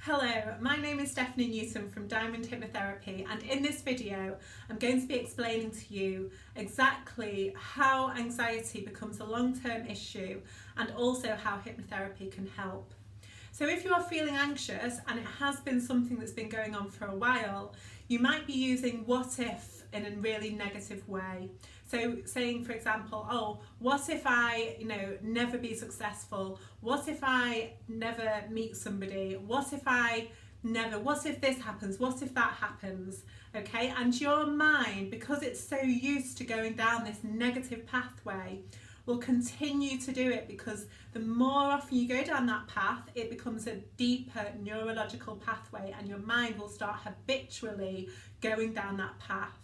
Hello, my name is Stephanie Newton from Diamond Hypnotherapy, and in this video I'm going to be explaining to you exactly how anxiety becomes a long-term issue and also how hypnotherapy can help. So if you are feeling anxious and it has been something that's been going on for a while, you might be using what if in a really negative way. So saying, for example, oh, what if I, never be successful? What if I never meet somebody? What if this happens? What if that happens? Okay, and your mind, because it's so used to going down this negative pathway, will continue to do it, because the more often you go down that path, it becomes a deeper neurological pathway and your mind will start habitually going down that path.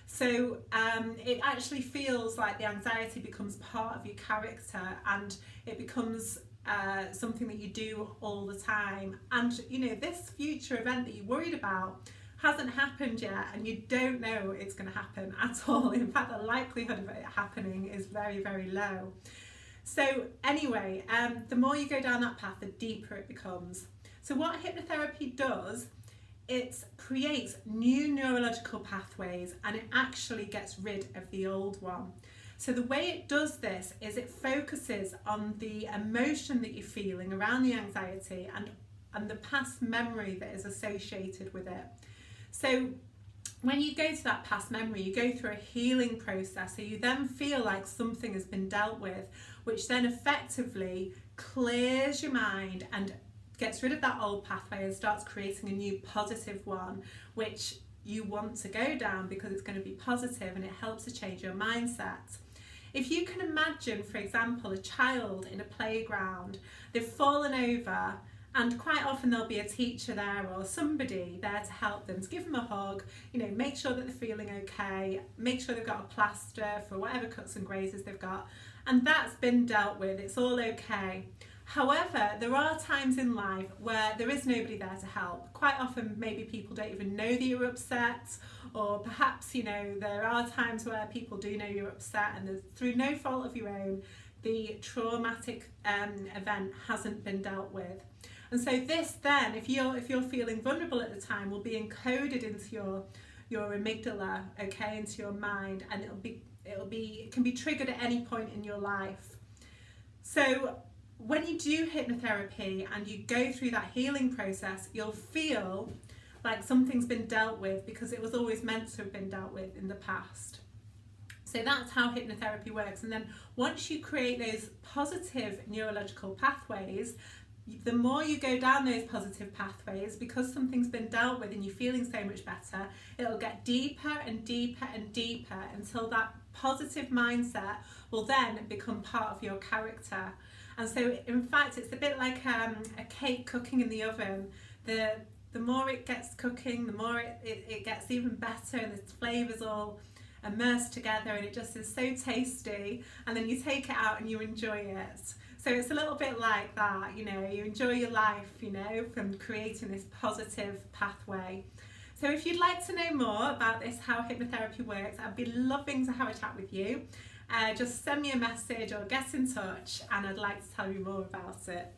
So it actually feels like the anxiety becomes part of your character and it becomes something that you do all the time. And this future event that you're worried about hasn't happened yet, and you don't know it's going to happen at all. In fact, the likelihood of it happening is very, very low. So anyway, the more you go down that path, the deeper it becomes. So what hypnotherapy does, it creates new neurological pathways and it actually gets rid of the old one. So the way it does this is it focuses on the emotion that you're feeling around the anxiety and the past memory that is associated with it. So when you go to that past memory, you go through a healing process, so you then feel like something has been dealt with, which then effectively clears your mind and gets rid of that old pathway and starts creating a new positive one, which you want to go down because it's going to be positive and it helps to change your mindset. If you can imagine, for example, a child in a playground, they've fallen over, and quite often there'll be a teacher there or somebody there to help them, to give them a hug, make sure that they're feeling okay, make sure they've got a plaster for whatever cuts and grazes they've got, and that's been dealt with, it's all okay. However, there are times in life where there is nobody there to help. Quite often maybe people don't even know that you're upset, or perhaps there are times where people do know you're upset and through no fault of your own the traumatic event hasn't been dealt with. And so this then, if you're feeling vulnerable at the time, will be encoded into your amygdala, okay, into your mind, and it can be triggered at any point in your life. So when you do hypnotherapy and you go through that healing process, you'll feel like something's been dealt with because it was always meant to have been dealt with in the past. So that's how hypnotherapy works. And then once you create those positive neurological pathways, the more you go down those positive pathways, because something's been dealt with and you're feeling so much better, it'll get deeper and deeper and deeper until that positive mindset will then become part of your character. And so in fact it's a bit like a cake cooking in the oven. The more it gets cooking, the more it gets even better, and the flavours all immersed together and it just is so tasty, and then you take it out and you enjoy it. So it's a little bit like that, you enjoy your life, from creating this positive pathway. So if you'd like to know more about this, how hypnotherapy works, I'd be loving to have a chat with you. Just send me a message or get in touch and I'd like to tell you more about it.